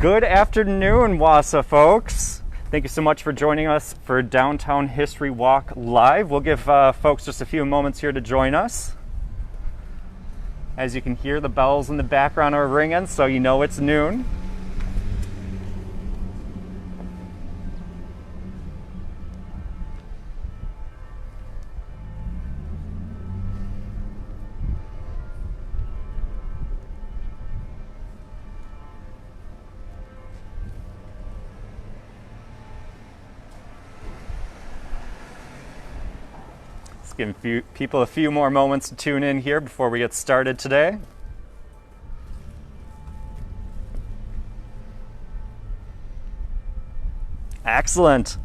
Good afternoon, Wasa folks. Thank you so much for joining us for Downtown History Walk Live. We'll give folks just a few moments here to join us. As you can hear, the bells in the background are ringing, so you know it's noon. Giving people a few more moments to tune in here before we get started today. Excellent.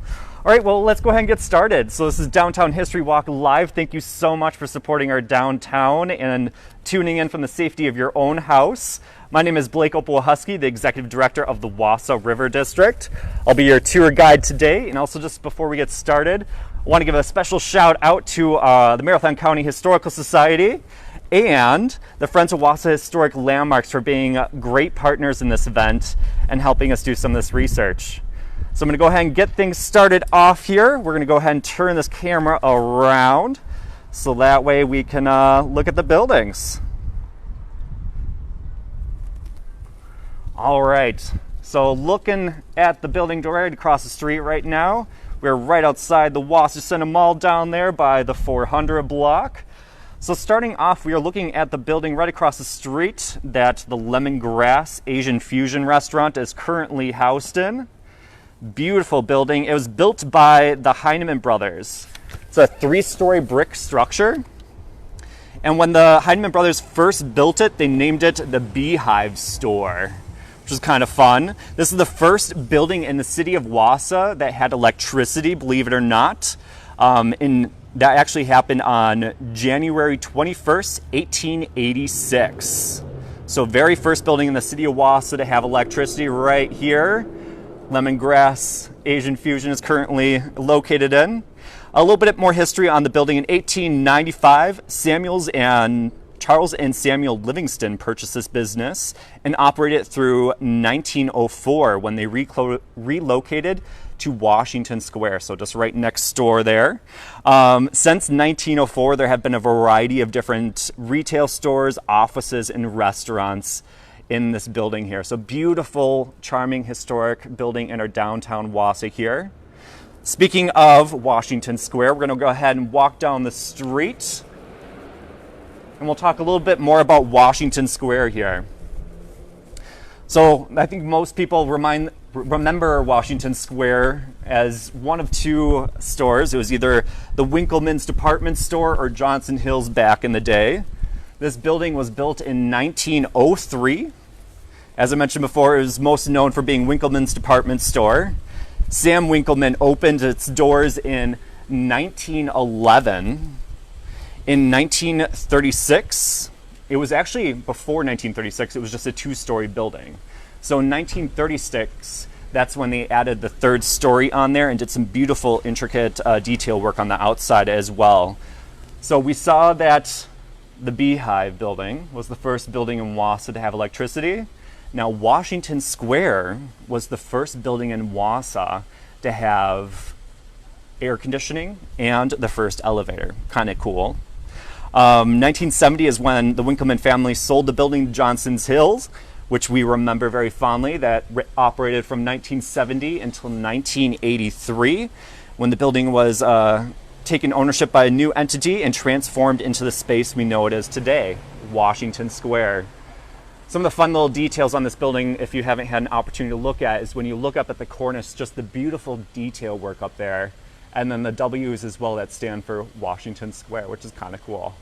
All right, well, let's go ahead and get started. So this is Downtown History Walk Live. Thank you so much for supporting our downtown and tuning in from the safety of your own house. My name is Blake Opal-Husky, the Executive Director of the Wasa River District. I'll be your tour guide today, and also just before we get started, I want to give a special shout out to the Marathon County Historical Society and the Friends of Wasa Historic Landmarks for being great partners in this event and helping us do some of this research. So I'm going to go ahead and get things started off here. We're going to go ahead and turn this camera around so that way we can look at the buildings. All right, so looking at the building right across the street right now, we're right outside the Wasa Center Mall down there by the 400 block. So starting off, we are looking at the building right across the street that the Lemongrass Asian Fusion restaurant is currently housed in. Beautiful building. It was built by the Heinemann brothers. It's a 3-story brick structure. And when the Heinemann brothers first built it, they named it the Beehive Store, which is kind of fun. This is the first building in the city of Wasa that had electricity, believe it or not. That actually happened on January 21st, 1886. So very first building in the city of Wasa to have electricity right here. Lemongrass Asian Fusion is currently located in. A little bit more history on the building. In 1895, Charles and Samuel Livingston purchased this business and operated it through 1904 when they relocated to Washington Square, so just right next door there. Since 1904, there have been a variety of different retail stores, offices, and restaurants in this building here. So beautiful, charming, historic building in our downtown Wasa here. Speaking of Washington Square, we're going to go ahead and walk down the street and we'll talk a little bit more about Washington Square here. So I think most people remember Washington Square as one of two stores. It was either the Winkleman's department store or Johnson Hill's back in the day. This building was built in 1903. As I mentioned before, it was most known for being Winkleman's department store. Sam Winkleman opened its doors in 1911. In 1936, it was actually before 1936, it was just a 2-story building. So in 1936, that's when they added the 3rd story on there and did some beautiful, intricate detail work on the outside as well. So we saw that the Beehive building was the first building in Wasa to have electricity. Now, Washington Square was the first building in Wasa to have air conditioning and the first elevator. Kind of cool. 1970 is when the Winkleman family sold the building to Johnson's Hills, which we remember very fondly, that operated from 1970 until 1983, when the building was taken ownership by a new entity and transformed into the space we know it as today, Washington Square. Some of the fun little details on this building, if you haven't had an opportunity to look at, is when you look up at the cornice, just the beautiful detail work up there, and then the W's as well that stand for Washington Square, which is kind of cool.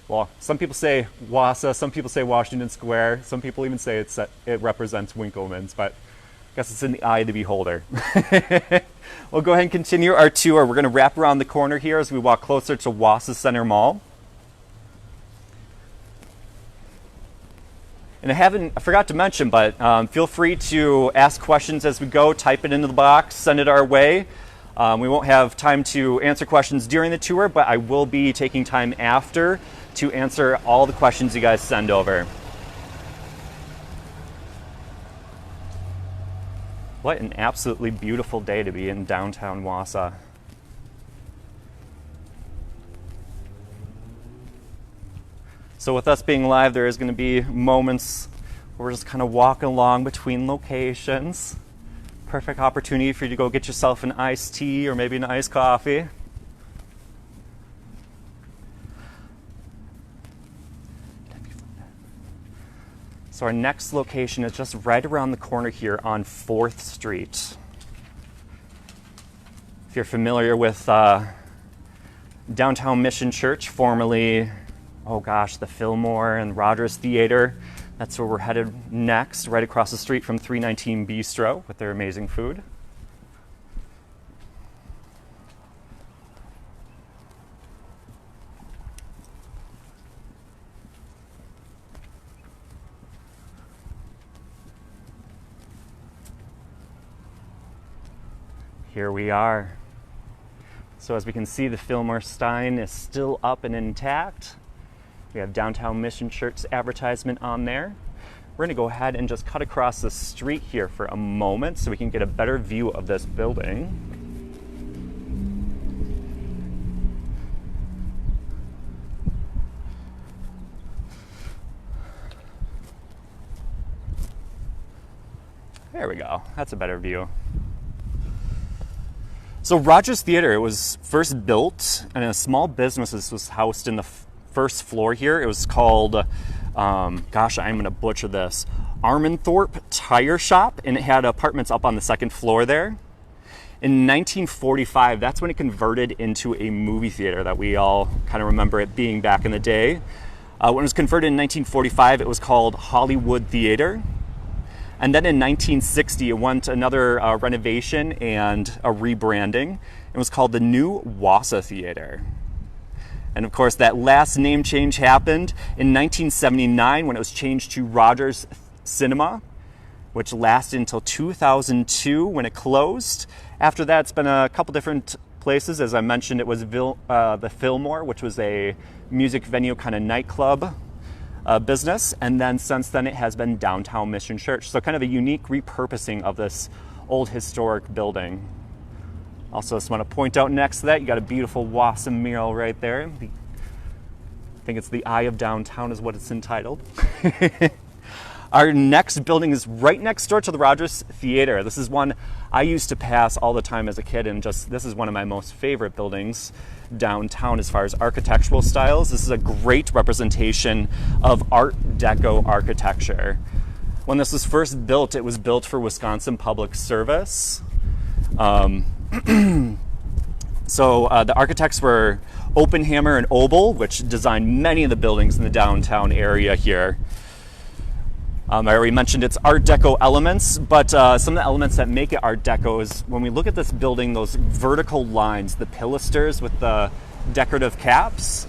Well, some people say Wasa, some people say Washington Square, some people even say it represents Winkleman's, but I guess it's in the eye of the beholder. We'll go ahead and continue our tour. We're going to wrap around the corner here as we walk closer to Wasa Center Mall. And I forgot to mention, but feel free to ask questions as we go. Type it into the box, send it our way. We won't have time to answer questions during the tour, but I will be taking time after to answer all the questions you guys send over. What an absolutely beautiful day to be in downtown Wasa. So with us being live, there is going to be moments where we're just kind of walking along between locations. Perfect opportunity for you to go get yourself an iced tea or maybe an iced coffee. So our next location is just right around the corner here on 4th Street. If you're familiar with Downtown Mission Church, formerly, the Fillmore and Rogers Theater, that's where we're headed next, right across the street from 319 Bistro with their amazing food. Here we are. So as we can see, the Fillmore sign is still up and intact. We have Downtown Mission Church's advertisement on there. We're going to go ahead and just cut across the street here for a moment so we can get a better view of this building. There we go. That's a better view. So Rogers Theater, it was first built and a small business was housed in the first floor here. It was called, I'm going to butcher this, Armenthorpe Tire Shop, and it had apartments up on the second floor there. In 1945, that's when it converted into a movie theater that we all kind of remember it being back in the day. When it was converted in 1945, it was called Hollywood Theater. And then in 1960, it went another renovation and a rebranding. It was called the New Wasa Theater. And of course, that last name change happened in 1979 when it was changed to Rogers Cinema, which lasted until 2002 when it closed. After that, it's been a couple different places. As I mentioned, it was the Fillmore, which was a music venue kind of nightclub business, and then since then it has been Downtown Mission Church. So kind of a unique repurposing of this old historic building. Also, just want to point out next to that, you got a beautiful Wasa mural right there. I think it's the Eye of Downtown is what it's entitled. Our next building is right next door to the Rogers Theater. This is one I used to pass all the time as a kid, and this is one of my most favorite buildings downtown as far as architectural styles. This is a great representation of Art Deco architecture. When this was first built, it was built for Wisconsin Public Service. So the architects were Oppenheimer and Obel, which designed many of the buildings in the downtown area here. I already mentioned its Art Deco elements, but some of the elements that make it Art Deco is when we look at this building, those vertical lines, the pilasters with the decorative caps,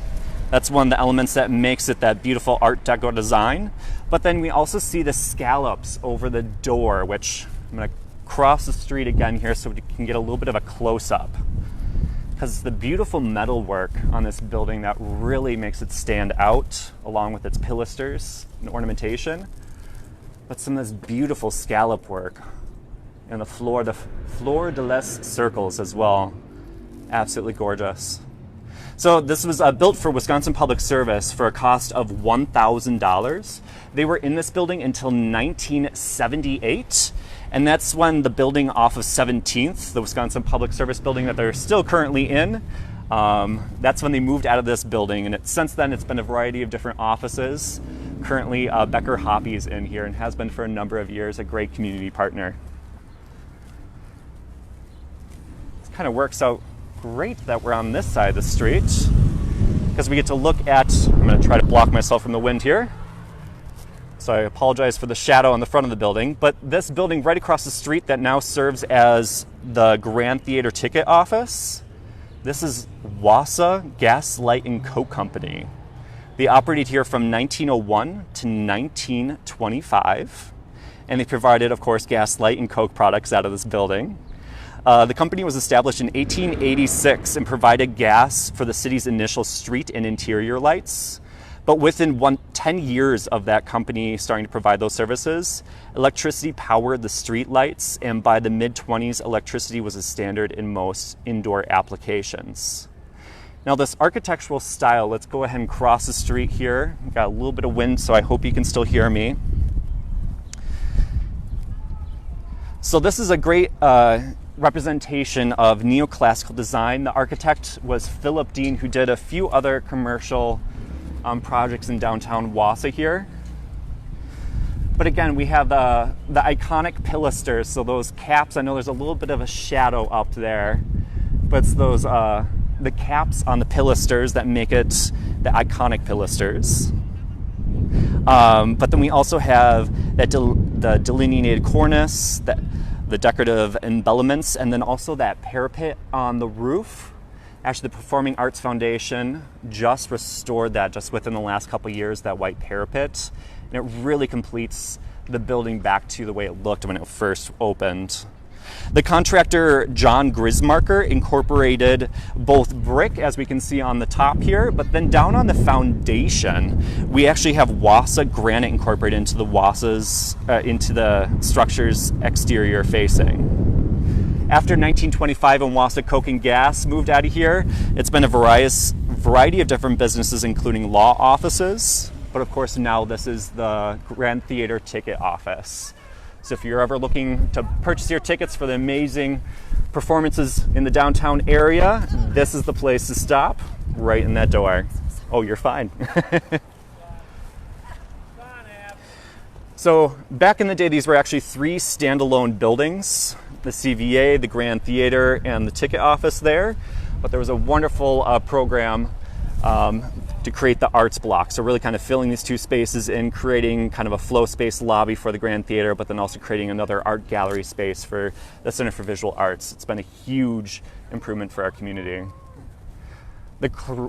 that's one of the elements that makes it that beautiful Art Deco design. But then we also see the scallops over the door, which I'm going to cross the street again here so we can get a little bit of a close-up. Because it's the beautiful metalwork on this building that really makes it stand out, along with its pilasters and ornamentation. But some of this beautiful scallop work and the fleur-de-lis circles as well. Absolutely gorgeous. So this was built for Wisconsin Public Service for a cost of $1,000. They were in this building until 1978, and that's when the building off of 17th, the Wisconsin Public Service building that they're still currently in, that's when they moved out of this building, and since then it's been a variety of different offices. Currently, Becker Hoppy is in here and has been for a number of years, a great community partner. It kind of works out great that we're on this side of the street because we get to look at, I'm going to try to block myself from the wind here. So I apologize for the shadow on the front of the building, but this building right across the street that now serves as the Grand Theater ticket office, this is Wasa Gas, Light, and Coke Company. They operated here from 1901 to 1925, and they provided, of course, gas, light, and Coke products out of this building. The company was established in 1886 and provided gas for the city's initial street and interior lights. But within 10 years of that company starting to provide those services, electricity powered the street lights, and by the mid-20s, electricity was a standard in most indoor applications. Now this architectural style, let's go ahead and cross the street here. We've got a little bit of wind, so I hope you can still hear me. So this is a great representation of neoclassical design. The architect was Philip Dean, who did a few other commercial projects in downtown Wasa here. But again, we have the iconic pilasters, so those caps. I know there's a little bit of a shadow up there, but it's those the caps on the pilasters that make it the iconic pilasters. But then we also have that the delineated cornice, the decorative embellishments, and then also that parapet on the roof. Actually, the Performing Arts Foundation just restored that just within the last couple of years, that white parapet. And it really completes the building back to the way it looked when it first opened. The contractor, John Grismarker, incorporated both brick, as we can see on the top here, but then down on the foundation, we actually have Wasa granite incorporated into the structure's exterior facing. After 1925, when Wasa Coke and Gas moved out of here, it's been a variety of different businesses, including law offices. But of course, now this is the Grand Theater ticket office. So if you're ever looking to purchase your tickets for the amazing performances in the downtown area, this is the place to stop, right in that door. Oh, you're fine. So back in the day, these were actually 3 standalone buildings: the CVA, the Grand Theater, and the ticket office there. But there was a wonderful program to create the arts block. So really kind of filling these 2 spaces in, creating kind of a flow space lobby for the Grand Theater, but then also creating another art gallery space for the Center for Visual Arts. It's been a huge improvement for our community.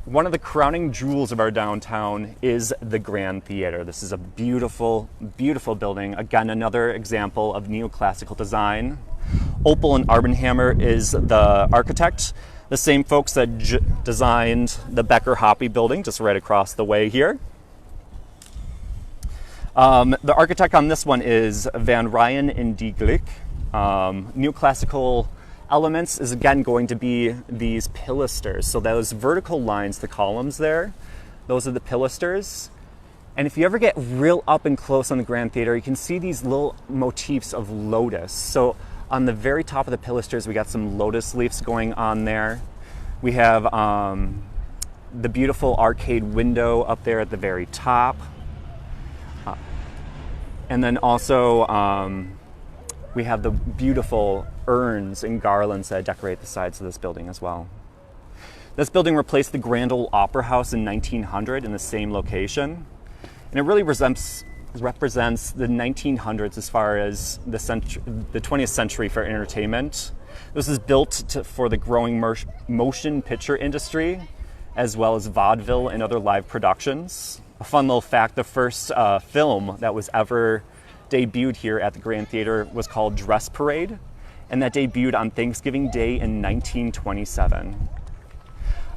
One of the crowning jewels of our downtown is the Grand Theater. This is a beautiful, beautiful building. Again, another example of neoclassical design. Opel and Arbenhammer is the architect, the same folks that designed the Becker Hoppy building just right across the way here. The architect on this one is Van Ryan and Dieglich. Neoclassical elements is again going to be these pilasters. So those vertical lines, the columns there, those are the pilasters. And if you ever get real up and close on the Grand Theater, you can see these little motifs of lotus. So on the very top of the pilasters, we got some lotus leaves going on there. We have the beautiful arcade window up there at the very top. And then also we have the beautiful urns and garlands that decorate the sides of this building as well. This building replaced the Grand Ole Opera House in 1900 in the same location. And it really represents the 1900s as far as the 20th century for entertainment. This is built for the growing motion picture industry, as well as vaudeville and other live productions. A fun little fact, the first film that was ever debuted here at the Grand Theater was called Dress Parade, and that debuted on Thanksgiving Day in 1927.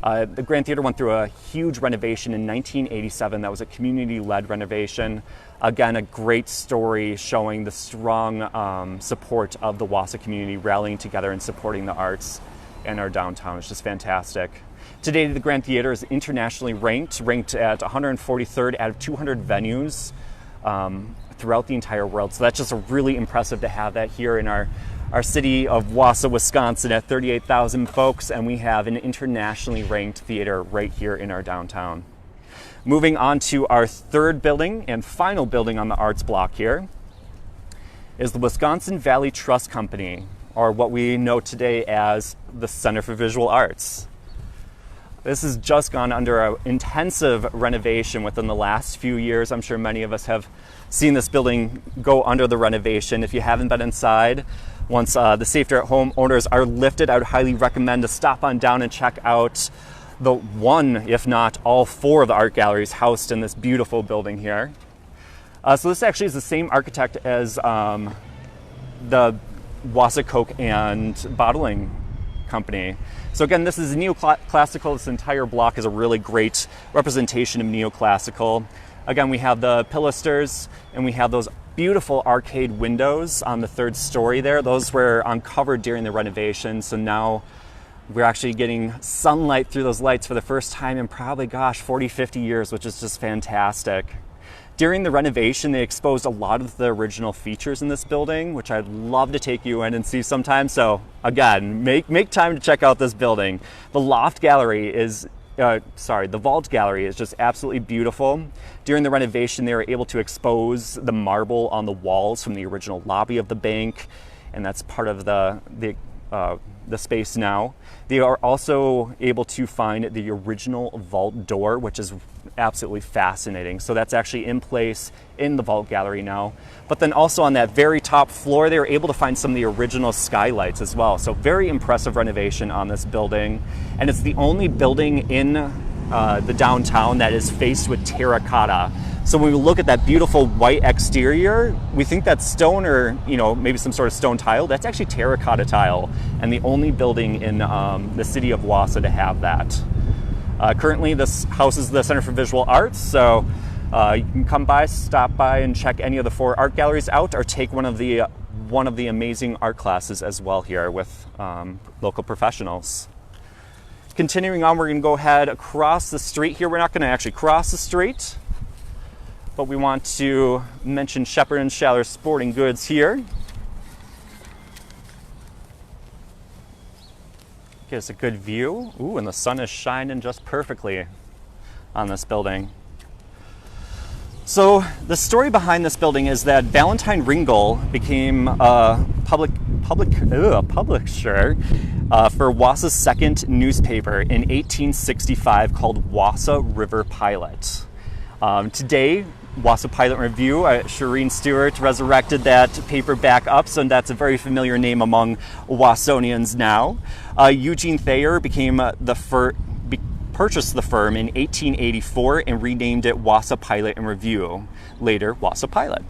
The Grand Theater went through a huge renovation in 1987. That was a community-led renovation. Again, a great story showing the strong support of the Wasa community rallying together and supporting the arts in our downtown. It's just fantastic. Today, the Grand Theater is internationally ranked at 143rd out of 200 venues throughout the entire world. So that's just really impressive to have that here in our city of Wasa, Wisconsin at 38,000 folks, and we have an internationally ranked theater right here in our downtown. Moving on to our third building and final building on the arts block here is the Wisconsin Valley Trust Company, or what we know today as the Center for Visual Arts. This has just gone under an intensive renovation within the last few years. I'm sure many of us have seen this building go under the renovation. If you haven't been inside, once the Safety at Home orders are lifted, I would highly recommend to stop on down and check out the one, if not all 4 of the art galleries housed in this beautiful building here. So this actually is the same architect as the Wasa Coke and Bottling company. So again, this is neoclassical. This entire block is a really great representation of neoclassical. Again, we have the pilasters and we have those beautiful arcade windows on the third story there. Those were uncovered during the renovation, so now we're actually getting sunlight through those lights for the first time in probably, 40, 50 years, which is just fantastic. During the renovation, they exposed a lot of the original features in this building, which I'd love to take you in and see sometime. So again, make time to check out this building. The loft gallery is, the vault gallery is just absolutely beautiful. During the renovation, they were able to expose the marble on the walls from the original lobby of the bank, and that's part of the space now. They are also able to find the original vault door, which is absolutely fascinating. So that's actually in place in the vault gallery now. But then also on that very top floor, they were able to find some of the original skylights as well. So very impressive renovation on this building. And it's the only building in the downtown that is faced with terracotta. So when we look at that beautiful white exterior, we think that's stone or, maybe some sort of stone tile. That's actually terracotta tile, and the only building in the city of Wasa to have that. Currently, this houses the Center for Visual Arts, so you can come by, stop by, and check any of the 4 art galleries out, or take one of the amazing art classes as well here with local professionals. Continuing on, we're going to go ahead across the street here. We're not going to actually cross the street, but we want to mention Shepherd and Schaller Sporting Goods here. Get us a good view. Ooh, and the sun is shining just perfectly on this building. So the story behind this building is that Valentine Ringgold became a publisher for Wasa's second newspaper in 1865 called Wasa River Pilot. Today, Wasa Pilot Review, Shireen Stewart resurrected that paper back up, so that's a very familiar name among Wasonians now. Eugene Thayer purchased the firm in 1884 and renamed it Wasa Pilot and Review, later Wasa Pilot.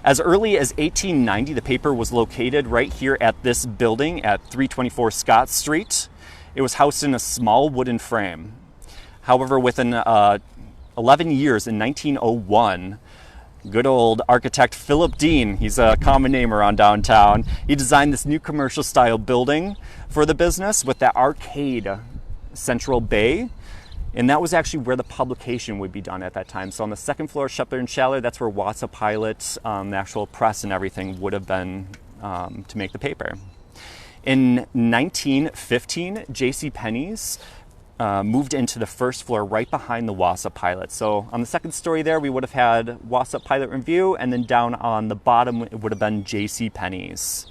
As early as 1890, the paper was located right here at this building at 324 Scott Street. It was housed in a small wooden frame. However, within 11 years, in 1901, good old architect Philip Dean, he's a common name around downtown, he designed this new commercial style building for the business with that arcade central bay, and that was actually where the publication would be done at that time. So on the second floor of Shepherd and Schaller, that's where Wasa Pilot, the actual press and everything would have been to make the paper. In 1915, JCPenney's moved into the first floor right behind the Wasa Pilot. So on the second story there, we would have had Wasa Pilot Review, and then down on the bottom, it would have been JCPenney's.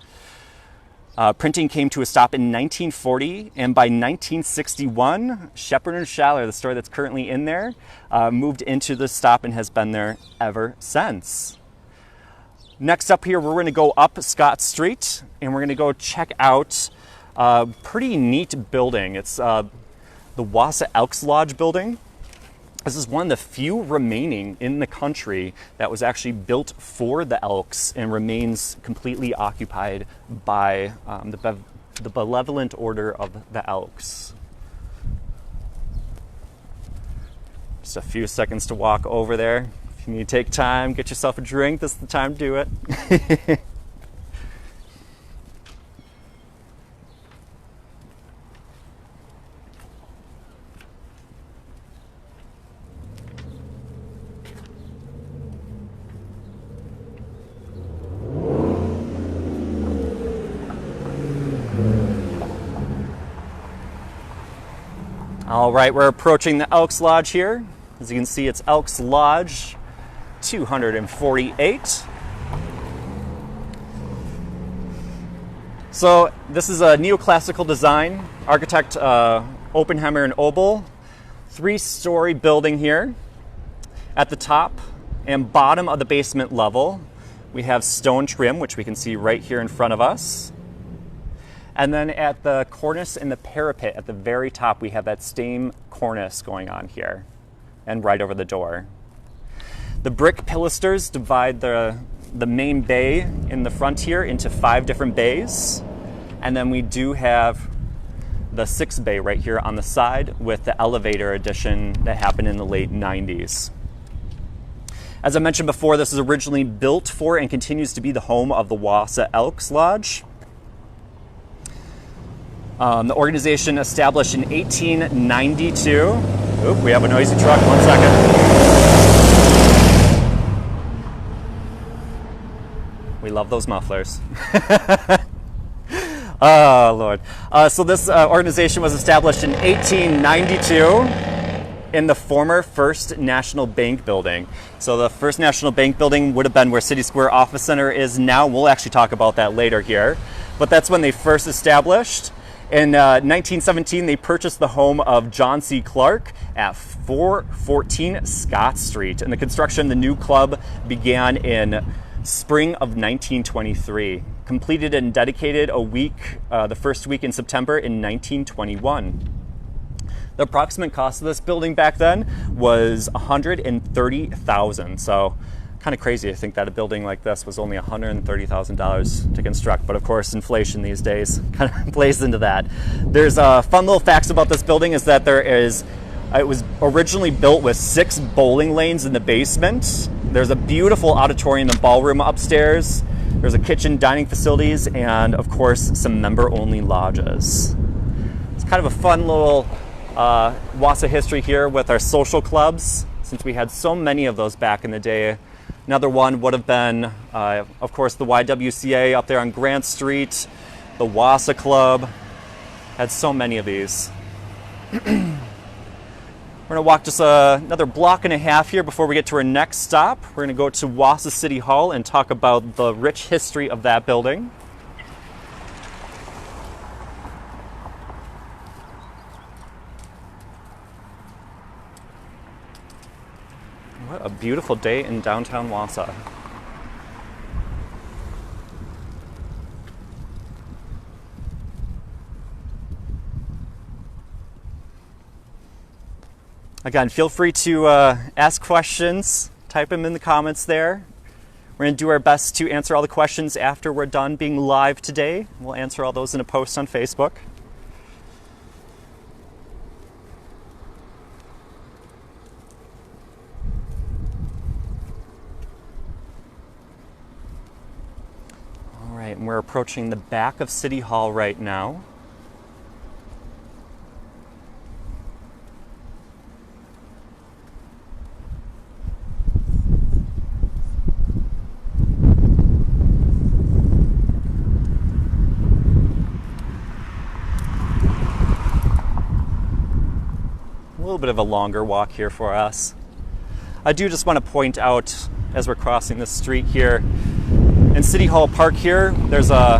Printing came to a stop in 1940, and by 1961, Shepherd and Schaller, the store that's currently in there, moved into the stop and has been there ever since. Next up here, we're going to go up Scott Street, and we're going to go check out a pretty neat building. It's the Wasa Elks Lodge building. This is one of the few remaining in the country that was actually built for the Elks and remains completely occupied by the benevolent order of the Elks. Just a few seconds to walk over there. If you need to take time, get yourself a drink, this is the time to do it. All right, we're approaching the Elks Lodge here. As you can see, it's Elks Lodge 248. So this is a neoclassical design, architect Oppenheimer and Obel, 3-story building here. At the top and bottom of the basement level, we have stone trim, which we can see right here in front of us. And then at the cornice and the parapet at the very top, we have that same cornice going on here and right over the door. The brick pilasters divide the main bay in the front here into 5 different bays. And then we do have the 6 bay right here on the side with the elevator addition that happened in the late 90s. As I mentioned before, this is originally built for and continues to be the home of the Wasa Elks Lodge. The organization established in 1892. Oop, we have a noisy truck, 1 second. We love those mufflers. Oh, Lord. So this organization was established in 1892 in the former First National Bank building. So the First National Bank building would have been where City Square Office Center is now. We'll actually talk about that later here. But that's when they first established. In 1917, they purchased the home of John C. Clark at 414 Scott Street. And the construction of the new club began in spring of 1923. Completed and dedicated the first week in September in 1921. The approximate cost of this building back then was $130,000. So kind of crazy to think that a building like this was only $130,000 to construct. But of course, inflation these days kind of plays into that. There's fun little facts about this building is that it was originally built with 6 bowling lanes in the basement. There's a beautiful auditorium and ballroom upstairs. There's a kitchen, dining facilities, and of course, some member-only lodges. It's kind of a fun little Wasa history here with our social clubs, since we had so many of those back in the day. Another one would have been, of course, the YWCA up there on Grant Street, the Wasa Club. Had so many of these. We're going to walk just another block and a half here before we get to our next stop. We're going to go to Wasa City Hall and talk about the rich history of that building. What a beautiful day in downtown Wasa. Again, feel free to ask questions, type them in the comments there. We're going to do our best to answer all the questions after we're done being live today. We'll answer all those in a post on Facebook. All right, and we're approaching the back of City Hall right now. A little bit of a longer walk here for us. I do just want to point out as we're crossing the street here, in City Hall Park here, there's a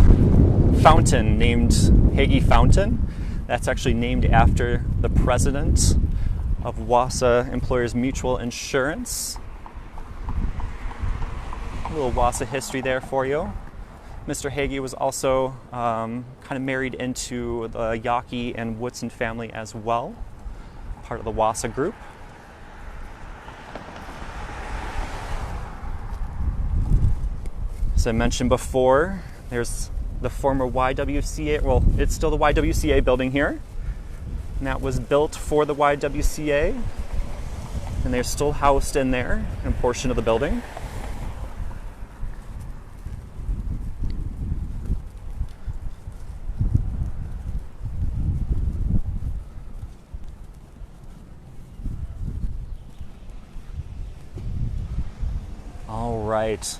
fountain named Heyy Fountain. That's actually named after the president of Wasa Employers Mutual Insurance. A little Wasa history there for you. Mr. Hegel was also kind of married into the Ymca and Woodson family as well, part of the Wasa group. As I mentioned before, there's the former YWCA, well, it's still the YWCA building here. And that was built for the YWCA. And they're still housed in there, in a portion of the building. All right.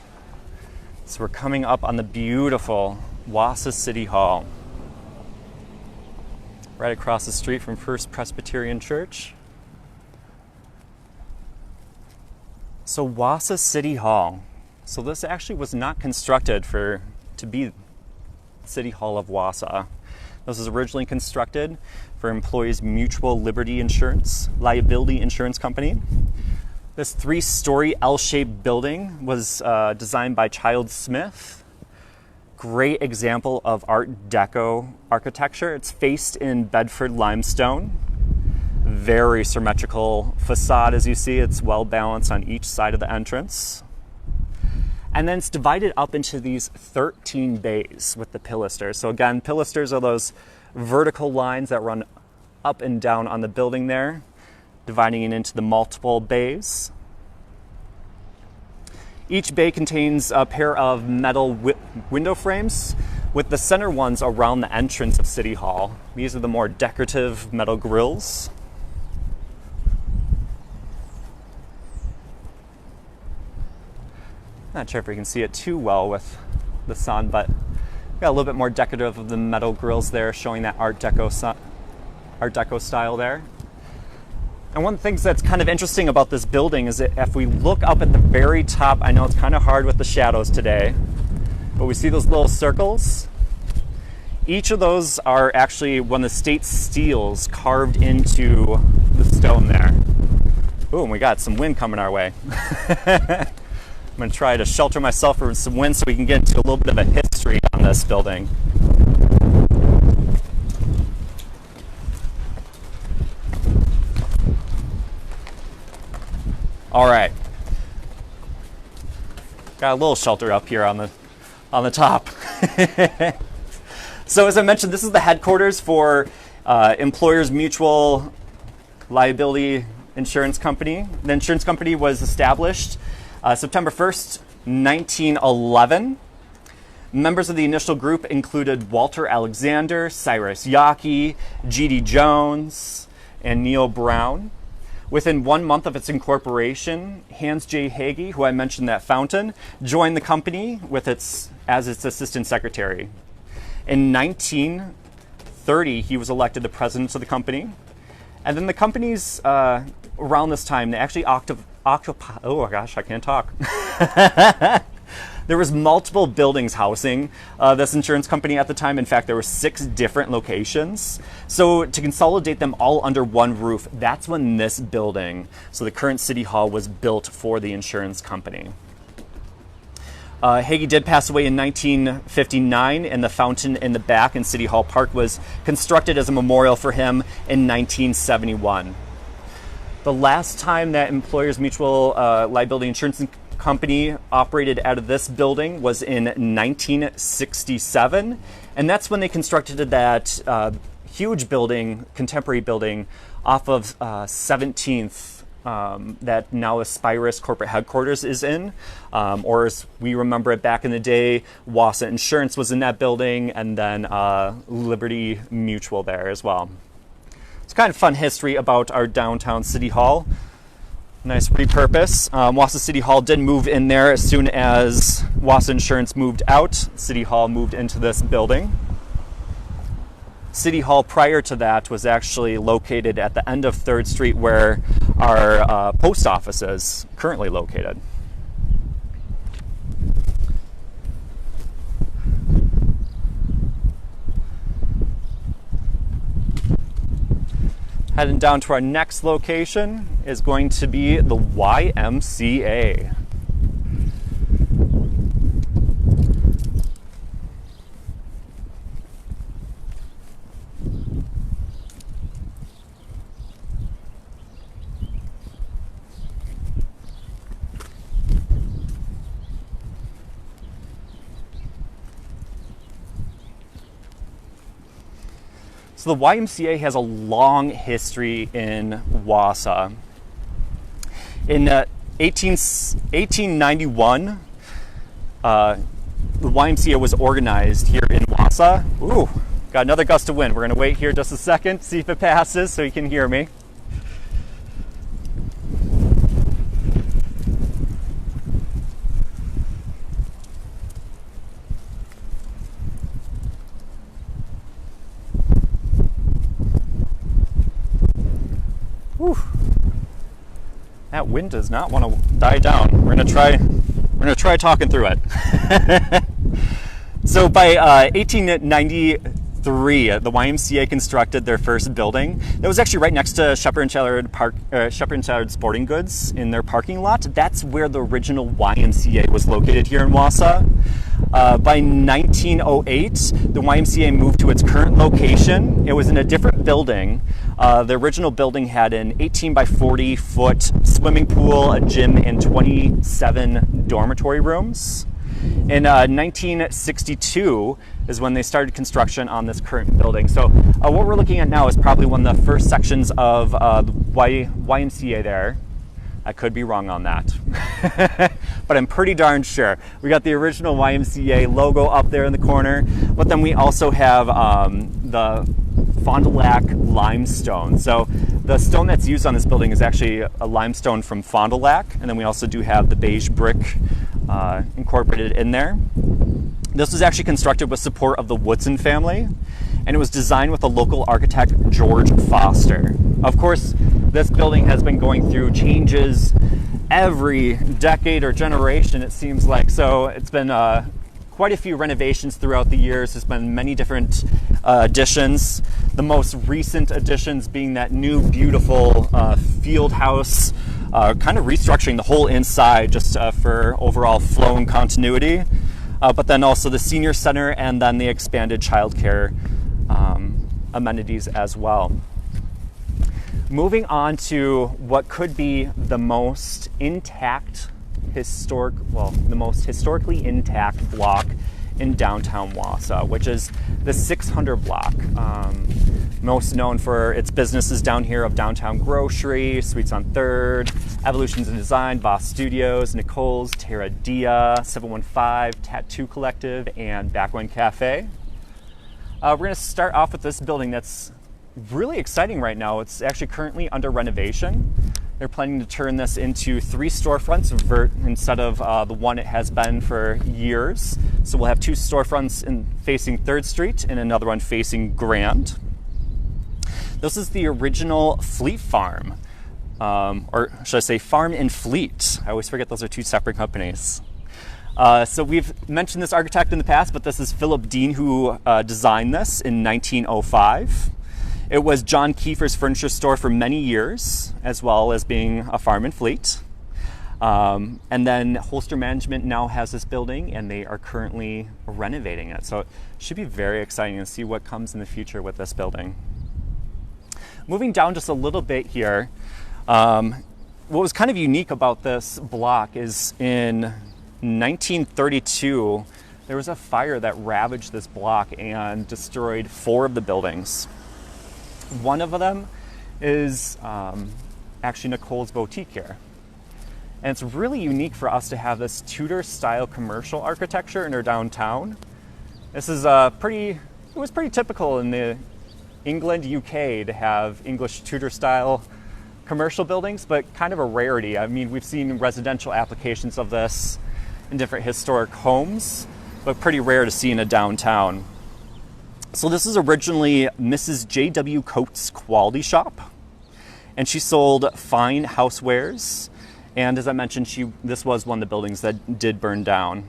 So we're coming up on the beautiful Wasa City Hall. Right across the street from First Presbyterian Church. So Wasa City Hall. So this actually was not constructed to be City Hall of Wasa. This was originally constructed for Employees Mutual Liberty Insurance, Liability Insurance Company. This 3-story L-shaped building was designed by Child Smith. Great example of Art Deco architecture. It's faced in Bedford limestone. Very symmetrical facade, as you see. It's well balanced on each side of the entrance. And then it's divided up into these 13 bays with the pilasters. So again, pilasters are those vertical lines that run up and down on the building there, dividing it into the multiple bays. Each bay contains a pair of metal window frames, with the center ones around the entrance of City Hall. These are the more decorative metal grills. Not sure if we can see it too well with the sun, but got a little bit more decorative of the metal grills there, showing that Art Deco style there. And one of the things that's kind of interesting about this building is that if we look up at the very top, I know it's kind of hard with the shadows today, but we see those little circles. Each of those are actually one of the state steels carved into the stone there. Ooh, and we got some wind coming our way. I'm going to try to shelter myself from some wind so we can get into a little bit of a history on this building. All right, got a little shelter up here on the top. So as I mentioned, this is the headquarters for Employers Mutual Liability Insurance Company. The insurance company was established September 1st, 1911. Members of the initial group included Walter Alexander, Cyrus Yaki, G.D. Jones, and Neal Brown. Within 1 month of its incorporation, Hans J. Heyy, who I mentioned that fountain, joined the company as its assistant secretary. In 1930, he was elected the president of the company. And then the companies, around this time, they actually oh gosh, I can't talk. There was multiple buildings housing this insurance company at the time. In fact, there were 6 different locations. So to consolidate them all under one roof, that's when this building, so the current City Hall, was built for the insurance company. Hegel did pass away in 1959, and the fountain in the back in City Hall Park was constructed as a memorial for him in 1971. The last time that Employers Mutual Liability Insurance Company operated out of this building was in 1967, and that's when they constructed that huge building, contemporary building, off of 17th that now Aspirus corporate headquarters is in, or as we remember it back in the day, Wasa Insurance was in that building, and then Liberty Mutual there as well. It's kind of fun history about our downtown City Hall. Nice repurpose. Wasa City Hall did move in there as soon as Wasa Insurance moved out. City Hall moved into this building. City Hall prior to that was actually located at the end of 3rd Street where our post office is currently located. Heading down to our next location is going to be the YMCA. So the YMCA has a long history in Wasa. In 1891, the YMCA was organized here in Wasa. Ooh, got another gust of wind. We're going to wait here just a second, see if it passes so you can hear me. That wind does not want to die down. We're gonna try talking through it. So by 1893, the YMCA constructed their first building. That was actually right next to Shepherd and Challard Sporting Goods in their parking lot. That's where the original YMCA was located here in Wasa. By 1908, the YMCA moved to its current location. It was in a different building. The original building had an 18 by 40 foot swimming pool, a gym, and 27 dormitory rooms. In 1962 is when they started construction on this current building. So what we're looking at now is probably one of the first sections of the YMCA there. I could be wrong on that, but I'm pretty darn sure. We got the original YMCA logo up there in the corner, but then we also have the Fond du Lac limestone. So the stone that's used on this building is actually a limestone from Fond du Lac, and then we also do have the beige brick incorporated in there. This was actually constructed with support of the Woodson family, and it was designed with a local architect, George Foster. Of course, this building has been going through changes every decade or generation, it seems like. So it's been quite a few renovations throughout the years. There's been many different additions. The most recent additions being that new, beautiful field house, kind of restructuring the whole inside just for overall flow and continuity. But then also the senior center and then the expanded childcare amenities as well. Moving on to what could be the most intact the most historically intact block in downtown Wasa, which is the 600 block. Most known for its businesses down here of Downtown Grocery, Sweets on 3rd, Evolutions in Design, Boss Studios, Nicole's, Terra Dia, 715, Tattoo Collective, and Backroom Cafe. We're going to start off with this building that's really exciting right now. It's actually currently under renovation. They're planning to turn this into 3 storefronts instead of the one it has been for years. So we'll have 2 storefronts facing 3rd Street and another one facing Grand. This is the original Fleet Farm, or should I say Farm and Fleet. I always forget those are 2 separate companies. So we've mentioned this architect in the past, but this is Philip Dean who designed this in 1905. It was John Kiefer's furniture store for many years, as well as being a farm and fleet. And then Holster Management now has this building, and they are currently renovating it. So it should be very exciting to see what comes in the future with this building. Moving down just a little bit here, what was kind of unique about this block is in 1932, there was a fire that ravaged this block and destroyed 4 of the buildings. One of them is actually Nicole's Boutique here. And it's really unique for us to have this Tudor style commercial architecture in our downtown. This is it was pretty typical in the England, UK to have English Tudor style commercial buildings, but kind of a rarity. I mean, we've seen residential applications of this in different historic homes, but pretty rare to see in a downtown. So this is originally Mrs. J.W. Coates' quality shop, and she sold fine housewares. And as I mentioned, this was one of the buildings that did burn down.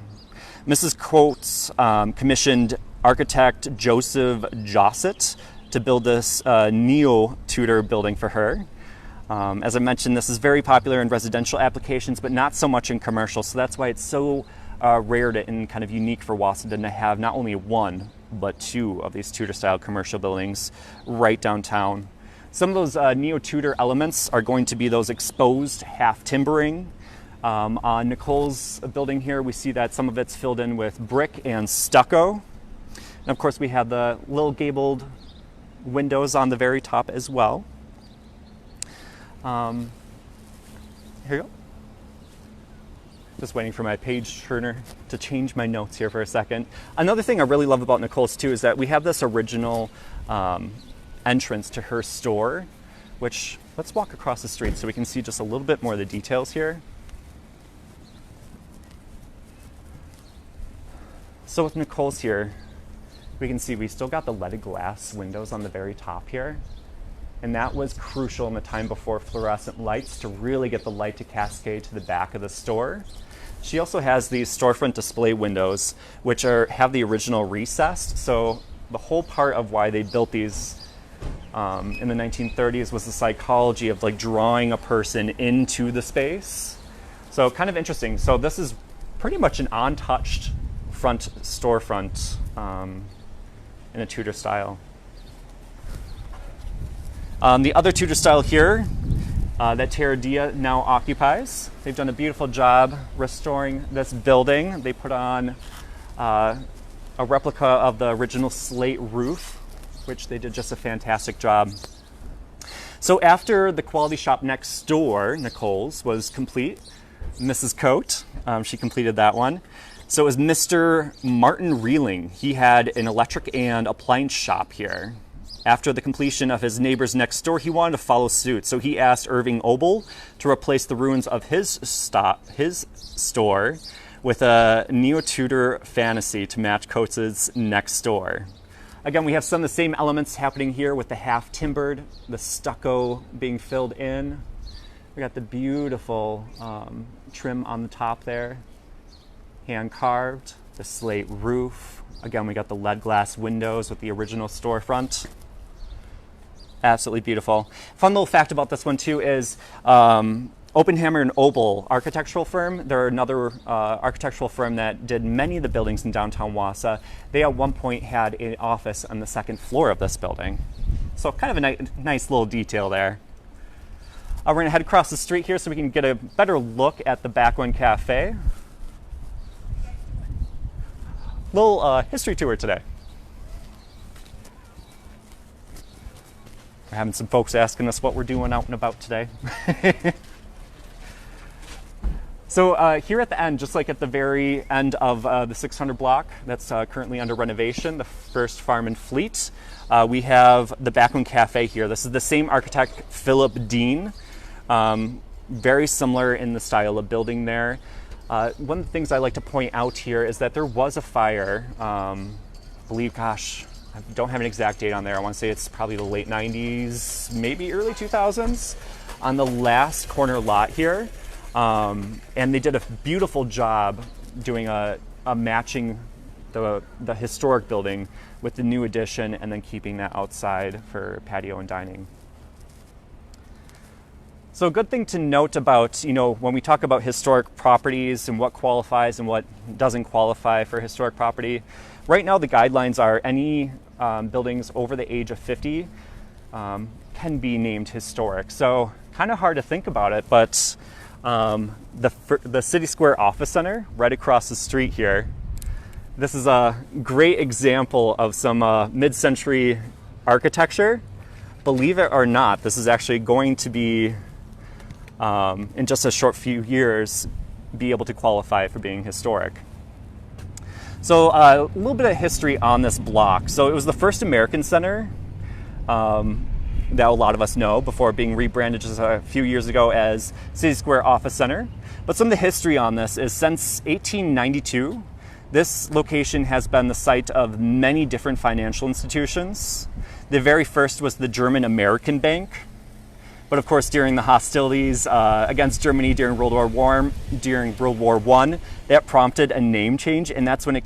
Mrs. Coates commissioned architect Joseph Jossett to build this Neal Tudor building for her. As I mentioned, this is very popular in residential applications, but not so much in commercial. So that's why it's so rare and kind of unique for Wasa to have not only 1, but 2 of these Tudor-style commercial buildings right downtown. Some of those neo-Tudor elements are going to be those exposed half timbering. On Nicole's building here, we see that some of it's filled in with brick and stucco. And of course, we have the little gabled windows on the very top as well. Here you go. Just waiting for my page turner to change my notes here for a second. Another thing I really love about Nicole's too is that we have this original entrance to her store, which, let's walk across the street so we can see just a little bit more of the details here. So with Nicole's here, we can see we still got the leaded glass windows on the very top here. And that was crucial in the time before fluorescent lights to really get the light to cascade to the back of the store. She also has these storefront display windows, which have the original recessed. So the whole part of why they built these in the 1930s was the psychology of like drawing a person into the space. So kind of interesting. So this is pretty much an untouched front storefront in a Tudor style. The other Tudor style here that Terradia now occupies. They've done a beautiful job restoring this building. They put on a replica of the original slate roof, which they did just a fantastic job. So after the quality shop next door, Nicole's, was complete, Mrs. Coate, she completed that one. So it was Mr. Martin Reeling. He had an electric and appliance shop here. After the completion of his neighbors next door, he wanted to follow suit. So he asked Irving Obel to replace the ruins of his store with a neo-Tudor fantasy to match Coates' next door. Again, we have some of the same elements happening here with the half-timbered, the stucco being filled in. We got the beautiful trim on the top there, hand-carved, the slate roof. Again, we got the lead glass windows with the original storefront. Absolutely beautiful. Fun little fact about this one too is Oppenheimer and Obel architectural firm. They're another architectural firm that did many of the buildings in downtown Wasa. They at one point had an office on the second floor of this building. So kind of a nice little detail there. We're going to head across the street here so we can get a better look at the Backroom Cafe. Little history tour today. We're having some folks asking us what we're doing out and about today. So here at the end, just like at the very end of the 600 block that's currently under renovation, the first farm and fleet, we have the Backroom Cafe here. This is the same architect, Philip Dean. Very similar in the style of building there. One of the things I like to point out here is that there was a fire, I don't have an exact date on there. I want to say it's probably the late 90s, maybe early 2000s, on the last corner lot here. And they did a beautiful job doing a matching the historic building with the new addition and then keeping that outside for patio and dining. So a good thing to note about, when we talk about historic properties and what qualifies and what doesn't qualify for historic property, right now the guidelines are any buildings over the age of 50 can be named historic. So kind of hard to think about it, but the City Square Office Center right across the street here, this is a great example of some mid-century architecture. Believe it or not, this is actually going to be in just a short few years, be able to qualify for being historic. So a little bit of history on this block. So it was the first American center that a lot of us know before being rebranded just a few years ago as City Square Office Center. But some of the history on this is since 1892, this location has been the site of many different financial institutions. The very first was the German American Bank. But of course, during the hostilities against Germany during World War I, that prompted a name change, and that's when it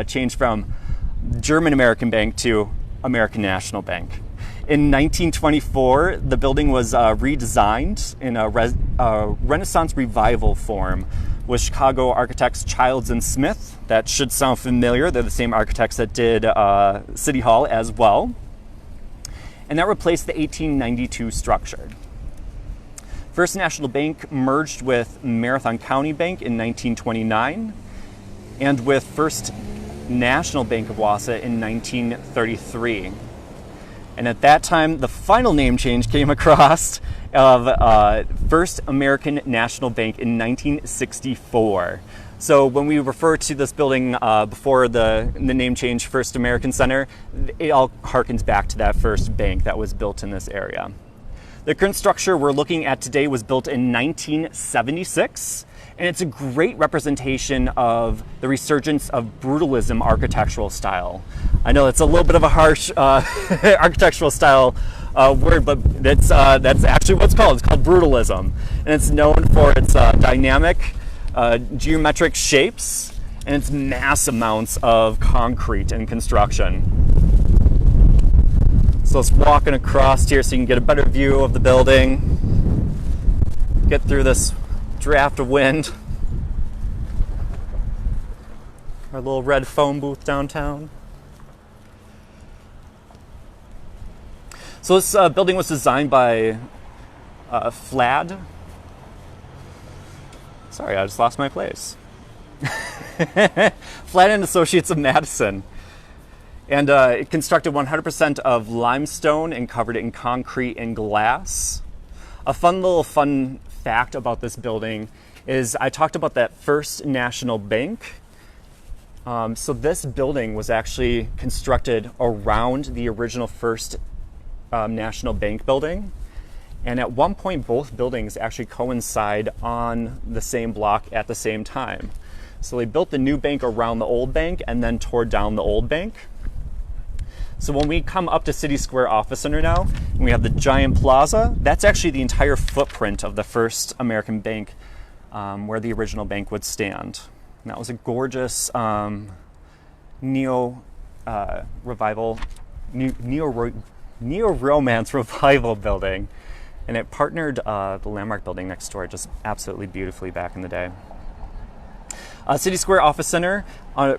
changed from German American Bank to American National Bank. In 1924, the building was redesigned in a Renaissance revival form with Chicago architects Childs and Smith. That should sound familiar. They're the same architects that did City Hall as well. And that replaced the 1892 structure. First National Bank merged with Marathon County Bank in 1929 and with First National Bank of Wasa in 1933. And at that time, the final name change came across of First American National Bank in 1964. So when we refer to this building before the name change, First American Center, it all harkens back to that first bank that was built in this area. The current structure we're looking at today was built in 1976, and it's a great representation of the resurgence of brutalism architectural style. I know it's a little bit of a harsh architectural style word, but that's actually what it's called. It's called brutalism, and it's known for its dynamic geometric shapes and its mass amounts of concrete and construction. So let's walking across here so you can get a better view of the building, get through this draft of wind. Our little red phone booth downtown. So this building was designed by Flad. Sorry, I just lost my place. Flad and Associates of Madison. And it constructed 100% of limestone and covered it in concrete and glass. A fun fact about this building is I talked about that First National Bank. So this building was actually constructed around the original First National Bank building. And at one point, both buildings actually coincide on the same block at the same time. So they built the new bank around the old bank and then tore down the old bank. So when we come up to City Square Office Center now, and we have the giant plaza, that's actually the entire footprint of the First American Bank where the original bank would stand. And that was a gorgeous neo-romance revival building. And it partnered the Landmark building next door just absolutely beautifully back in the day. City Square Office Center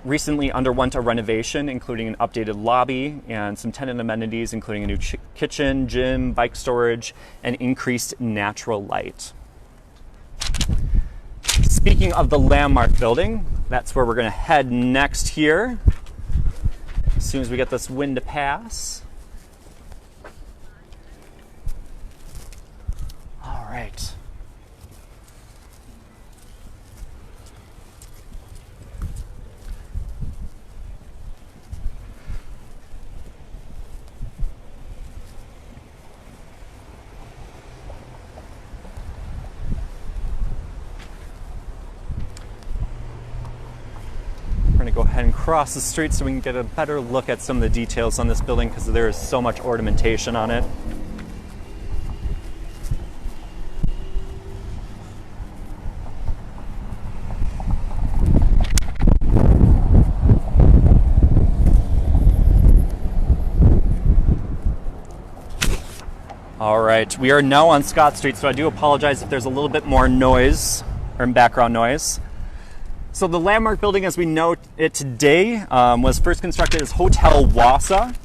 recently underwent a renovation, including an updated lobby and some tenant amenities, including a new kitchen, gym, bike storage, and increased natural light. Speaking of the Landmark building, that's where we're going to head next here, as soon as we get this wind to pass. All right. We're going to go ahead and cross the street so we can get a better look at some of the details on this building because there is so much ornamentation on it. All right, we are now on Scott Street, so I do apologize if there's a little bit more noise or background noise. So the Landmark building, as we know it today, was first constructed as Hotel Wasa.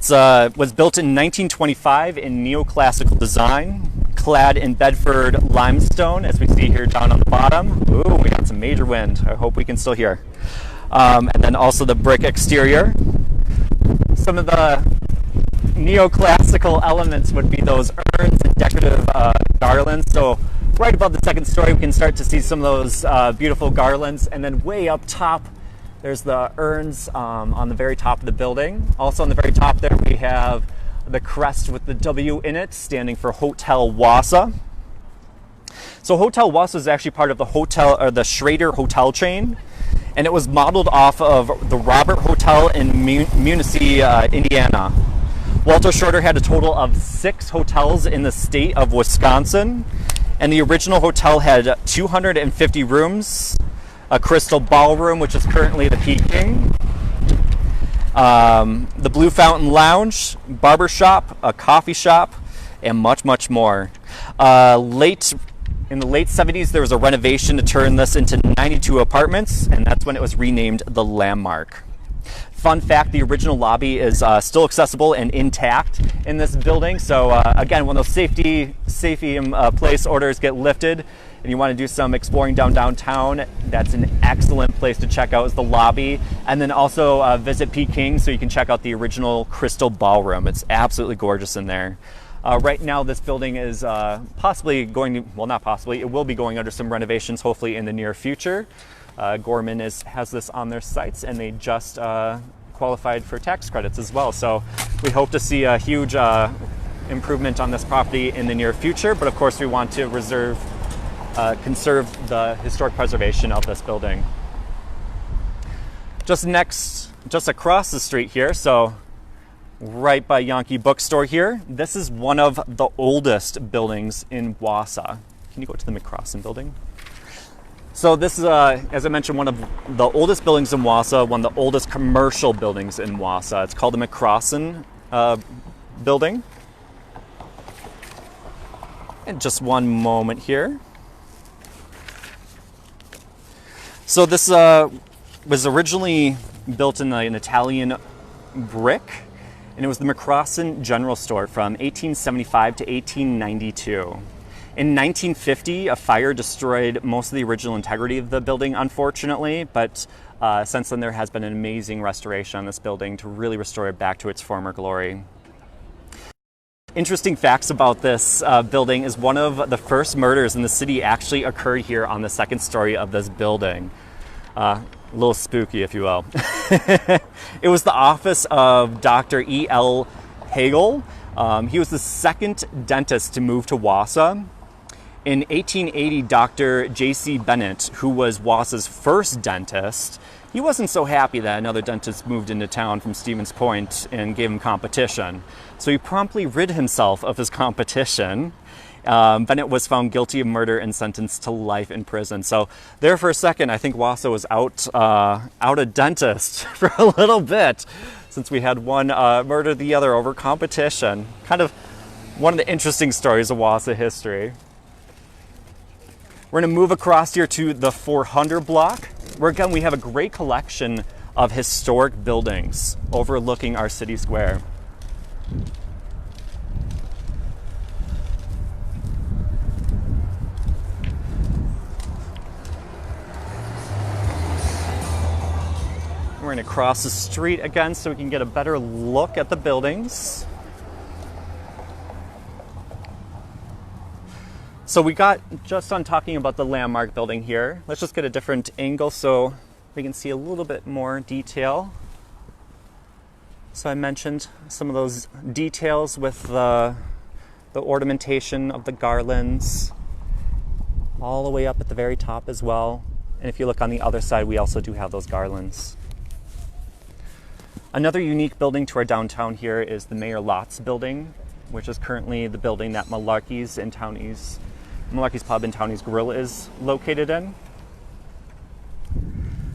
It was built in 1925 in neoclassical design, clad in Bedford limestone, as we see here down on the bottom. Ooh, we got some major wind. I hope we can still hear. And then also the brick exterior. Some of the neoclassical elements would be those urns and decorative garlands. So right above the second story, we can start to see some of those beautiful garlands. And then way up top, there's the urns on the very top of the building. Also on the very top there, we have the crest with the W in it, standing for Hotel Wasa. So Hotel Wasa is actually part of the Schrader Hotel chain. And it was modeled off of the Robert Hotel in Muncie, Indiana. Walter Schroeder had a total of 6 hotels in the state of Wisconsin, and the original hotel had 250 rooms, a crystal ballroom, which is currently the Peking, the Blue Fountain Lounge, barber shop, a coffee shop, and much, much more. In the late 70s, there was a renovation to turn this into 92 apartments, and that's when it was renamed the Landmark. Fun fact, the original lobby is still accessible and intact in this building. So again, when those safety place orders get lifted and you want to do some exploring downtown, that's an excellent place to check out, is the lobby. And then also visit Peking so you can check out the original Crystal Ballroom. It's absolutely gorgeous in there. Right now, this building is possibly going to, well, not possibly, it will be going under some renovations, hopefully in the near future. Gorman has this on their sites, and they just qualified for tax credits as well. So we hope to see a huge improvement on this property in the near future. But of course, we want to conserve the historic preservation of this building. Just across the street here, so right by Ymca Bookstore here, this is one of the oldest buildings in Wasa. Can you go to the McCrossan building? So this is, as I mentioned, one of the oldest buildings in Wasa, one of the oldest commercial buildings in Wasa. It's called the McCrossan building. And just one moment here. So this was originally built in an Italian brick. and it was the McCrossan General Store from 1875 to 1892. In 1950, a fire destroyed most of the original integrity of the building, unfortunately, but since then there has been an amazing restoration on this building to really restore it back to its former glory. Interesting facts about this building is one of the first murders in the city actually occurred here on the second story of this building. A little spooky, if you will. It was the office of Dr. E.L. Hegel. He was the second dentist to move to Wasa. In 1880, Dr. J.C. Bennett, who was Wasa's first dentist, he wasn't so happy that another dentist moved into town from Stevens Point and gave him competition. So he promptly rid himself of his competition. Bennett was found guilty of murder and sentenced to life in prison. So there for a second, I think Wasa was out a dentist for a little bit, since we had one murder the other over competition. Kind of one of the interesting stories of Wasa history. We're going to move across here to the 400 block, where again we have a great collection of historic buildings overlooking our city square. We're going to cross the street again so we can get a better look at the buildings. So we got just on talking about the landmark building here. Let's just get a different angle so we can see a little bit more detail. So I mentioned some of those details with the ornamentation of the garlands all the way up at the very top as well. And if you look on the other side, we also do have those garlands. Another unique building to our downtown here is the Mayor Lots building, which is currently the building that Malarkey's Pub and Townie's Grill is located in.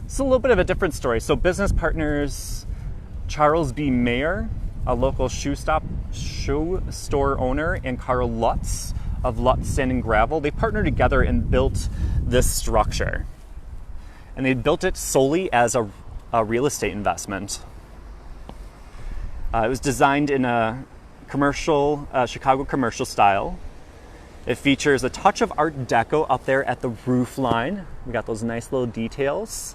It's a little bit of a different story. So business partners Charles B. Mayer, a local shoe store owner, and Carl Lutz of Lutz Sand and Gravel, they partnered together and built this structure. And they built it solely as a real estate investment. It was designed in a Chicago commercial style. It features a touch of Art Deco up there at the roof line. We got those nice little details.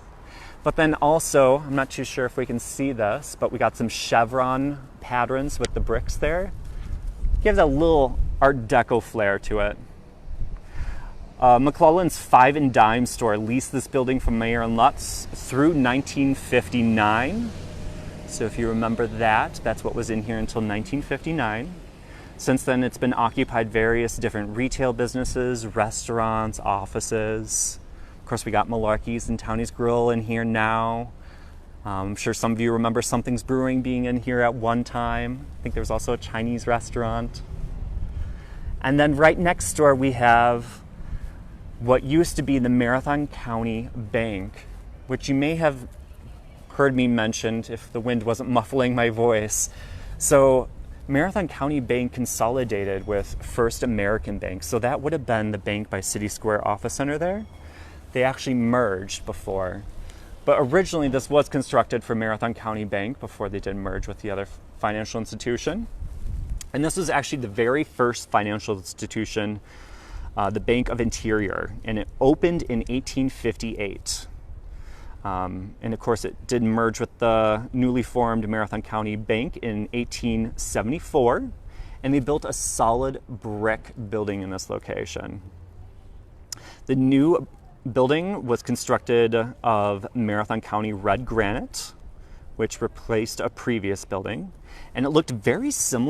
But then also, I'm not too sure if we can see this, but we got some chevron patterns with the bricks there. Gives a little Art Deco flair to it. McClellan's Five and Dime store leased this building from Mayer and Lutz through 1959. So if you remember that, that's what was in here until 1959. Since then, it's been occupied various different retail businesses, restaurants, offices. Of course, we got Malarkey's and Townie's Grill in here now. I'm sure some of you remember Something's Brewing being in here at one time. I think there was also a Chinese restaurant. And then right next door, we have what used to be the Marathon County Bank, which you may have heard me mention if the wind wasn't muffling my voice. So Marathon County Bank consolidated with First American Bank. So that would have been the bank by City Square Office Center there. They actually merged before. But originally this was constructed for Marathon County Bank before they did merge with the other financial institution. And this was actually the very first financial institution, the Bank of Interior, and it opened in 1858. And of course, it did merge with the newly formed Marathon County Bank in 1874, and they built a solid brick building in this location. The new building was constructed of Marathon County red granite, which replaced a previous building, and it looked very similar